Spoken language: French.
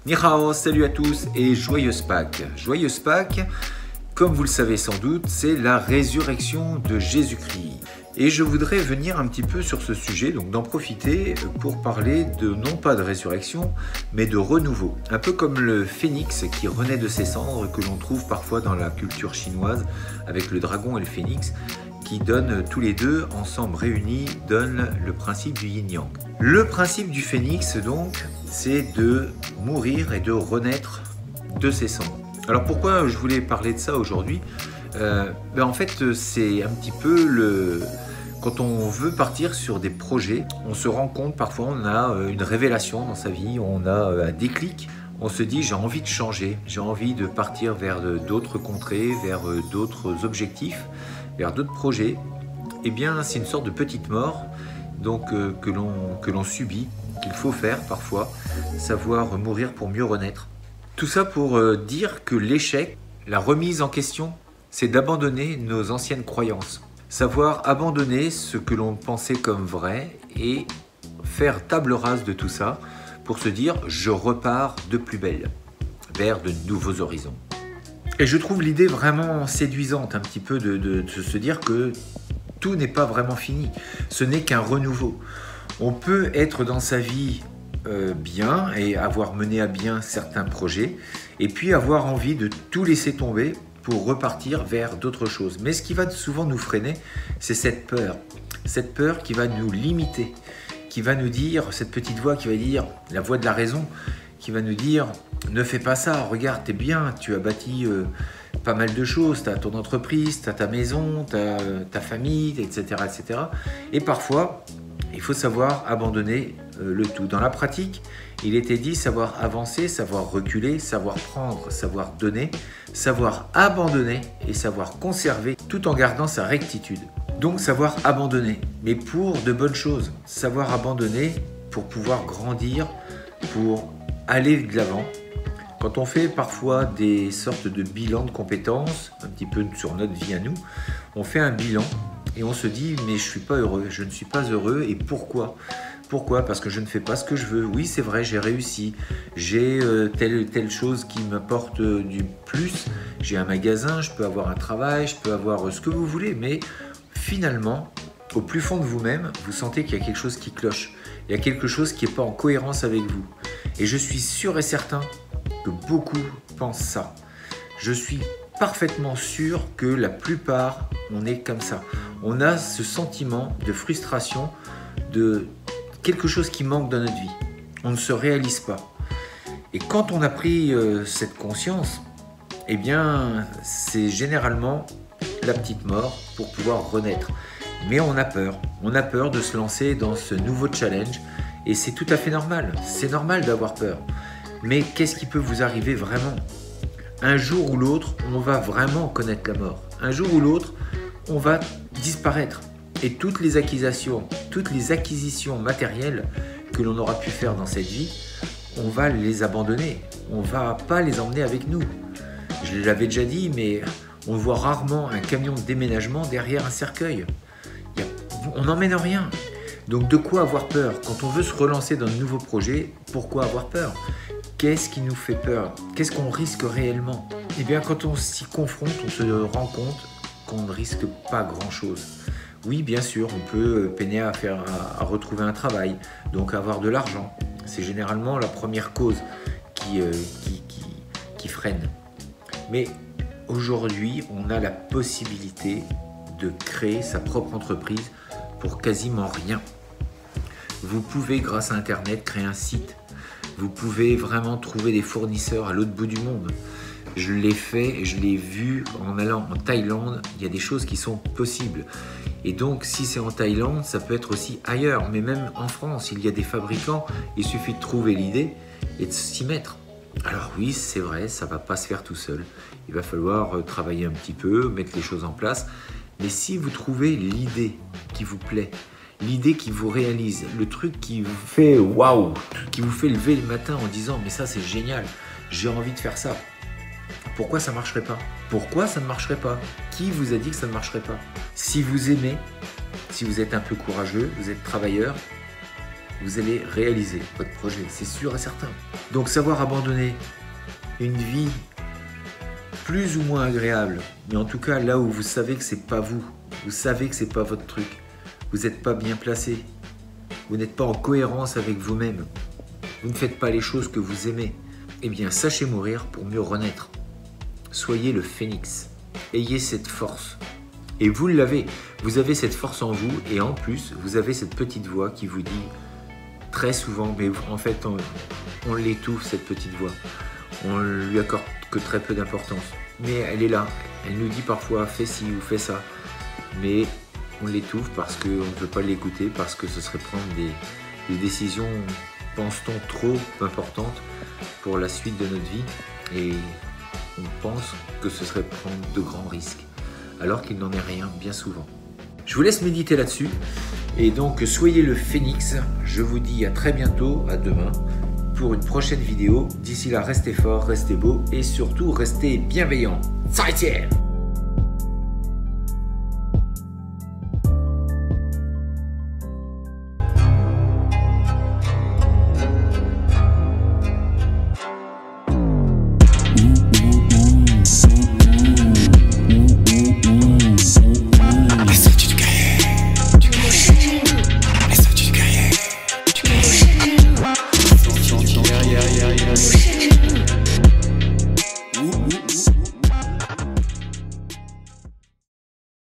Ni hao, salut à tous et joyeuse Pâques. Joyeuse Pâques, comme vous le savez sans doute, c'est la résurrection de Jésus-Christ. Et je voudrais venir un petit peu sur ce sujet, donc d'en profiter pour parler de non pas de résurrection, mais de renouveau. Un peu comme le phénix qui renaît de ses cendres, que l'on trouve parfois dans la culture chinoise, avec le dragon et le phénix, qui donnent tous les deux, ensemble réunis, donnent le principe du yin-yang. Le principe du phénix, donc, c'est de mourir et de renaître de ses cendres. Alors pourquoi je voulais parler de ça aujourd'hui ? En fait, c'est un petit peu quand on veut partir sur des projets, on se rend compte, parfois on a une révélation dans sa vie, on a un déclic, on se dit j'ai envie de changer, j'ai envie de partir vers d'autres contrées, vers d'autres objectifs, vers d'autres projets. Eh bien, c'est une sorte de petite mort donc, que l'on subit, qu'il faut faire parfois, savoir mourir pour mieux renaître. Tout ça pour dire que l'échec, la remise en question, c'est d'abandonner nos anciennes croyances. Savoir abandonner ce que l'on pensait comme vrai et faire table rase de tout ça pour se dire « je repars de plus belle » vers de nouveaux horizons. Et je trouve l'idée vraiment séduisante un petit peu de se dire que tout n'est pas vraiment fini. Ce n'est qu'un renouveau. On peut être dans sa vie bien et avoir mené à bien certains projets et puis avoir envie de tout laisser tomber pour repartir vers d'autres choses. Mais ce qui va souvent nous freiner, c'est cette peur qui va nous limiter, qui va nous dire, cette petite voix qui va dire, la voix de la raison, qui va nous dire ne fais pas ça, regarde, t'es bien, tu as bâti pas mal de choses, tu as ton entreprise, tu as ta maison, tu as ta famille, etc., etc. Et parfois, il faut savoir abandonner le tout. Dans la pratique, il était dit savoir avancer, savoir reculer, savoir prendre, savoir donner, savoir abandonner et savoir conserver tout en gardant sa rectitude. Donc savoir abandonner, mais pour de bonnes choses. Savoir abandonner pour pouvoir grandir, pour aller de l'avant. Quand on fait parfois des sortes de bilans de compétences, un petit peu sur notre vie à nous, on fait un bilan et on se dit mais je suis pas heureux, je ne suis pas heureux et pourquoi ? Pourquoi ? Parce que je ne fais pas ce que je veux. Oui, c'est vrai, j'ai réussi, j'ai telle chose qui m'apporte du plus, j'ai un magasin, je peux avoir un travail, je peux avoir ce que vous voulez, mais finalement, au plus fond de vous-même, vous sentez qu'il y a quelque chose qui cloche, il y a quelque chose qui n'est pas en cohérence avec vous. Et je suis sûr et certain que beaucoup pensent ça. Je suis parfaitement sûr que la plupart, on est comme ça. On a ce sentiment de frustration, de quelque chose qui manque dans notre vie. On ne se réalise pas. Et quand on a pris cette conscience, eh bien, c'est généralement la petite mort pour pouvoir renaître. Mais on a peur. On a peur de se lancer dans ce nouveau challenge. Et c'est tout à fait normal. C'est normal d'avoir peur. Mais qu'est-ce qui peut vous arriver vraiment ? Un jour ou l'autre, on va vraiment connaître la mort. Un jour ou l'autre, on va disparaître. Et toutes les acquisitions matérielles que l'on aura pu faire dans cette vie, on va les abandonner. On ne va pas les emmener avec nous. Je l'avais déjà dit, mais on voit rarement un camion de déménagement derrière un cercueil. On n'emmène rien. Donc de quoi avoir peur ? Quand on veut se relancer dans de nouveaux projets, pourquoi avoir peur ? Qu'est-ce qui nous fait peur ? Qu'est-ce qu'on risque réellement ? Eh bien, quand on s'y confronte, on se rend compte qu'on ne risque pas grand-chose. Oui, bien sûr, on peut peiner à retrouver un travail, donc avoir de l'argent. C'est généralement la première cause qui freine. Mais aujourd'hui, on a la possibilité de créer sa propre entreprise pour quasiment rien. Vous pouvez, grâce à Internet, créer un site. Vous pouvez vraiment trouver des fournisseurs à l'autre bout du monde. Je l'ai fait et je l'ai vu en allant en Thaïlande. Il y a des choses qui sont possibles. Et donc, si c'est en Thaïlande, ça peut être aussi ailleurs. Mais même en France, il y a des fabricants. Il suffit de trouver l'idée et de s'y mettre. Alors oui, c'est vrai, ça ne va pas se faire tout seul. Il va falloir travailler un petit peu, mettre les choses en place. Mais si vous trouvez l'idée qui vous plaît, l'idée qui vous réalise, le truc qui vous fait waouh, qui vous fait lever le matin en disant mais ça c'est génial, j'ai envie de faire ça. Pourquoi ça ne marcherait pas ? Pourquoi ça ne marcherait pas ? Qui vous a dit que ça ne marcherait pas ? Si vous aimez, si vous êtes un peu courageux, vous êtes travailleur, vous allez réaliser votre projet, c'est sûr et certain. Donc savoir abandonner une vie plus ou moins agréable, mais en tout cas là où vous savez que c'est pas vous, vous savez que c'est pas votre truc, vous n'êtes pas bien placé, vous n'êtes pas en cohérence avec vous-même, vous ne faites pas les choses que vous aimez, eh bien sachez mourir pour mieux renaître. Soyez le phénix, ayez cette force. Et vous l'avez, vous avez cette force en vous et en plus vous avez cette petite voix qui vous dit très souvent, mais en fait on l'étouffe cette petite voix, on lui accorde que très peu d'importance, mais elle est là, elle nous dit parfois fais ci ou fais ça, mais on l'étouffe parce qu'on ne veut pas l'écouter, parce que ce serait prendre des décisions, pense-t-on, trop importantes pour la suite de notre vie et on pense que ce serait prendre de grands risques, alors qu'il n'en est rien bien souvent. Je vous laisse méditer là-dessus et donc soyez le phénix, je vous dis à très bientôt, à demain pour une prochaine vidéo. D'ici là, restez fort, restez beau et surtout restez bienveillant. 再见!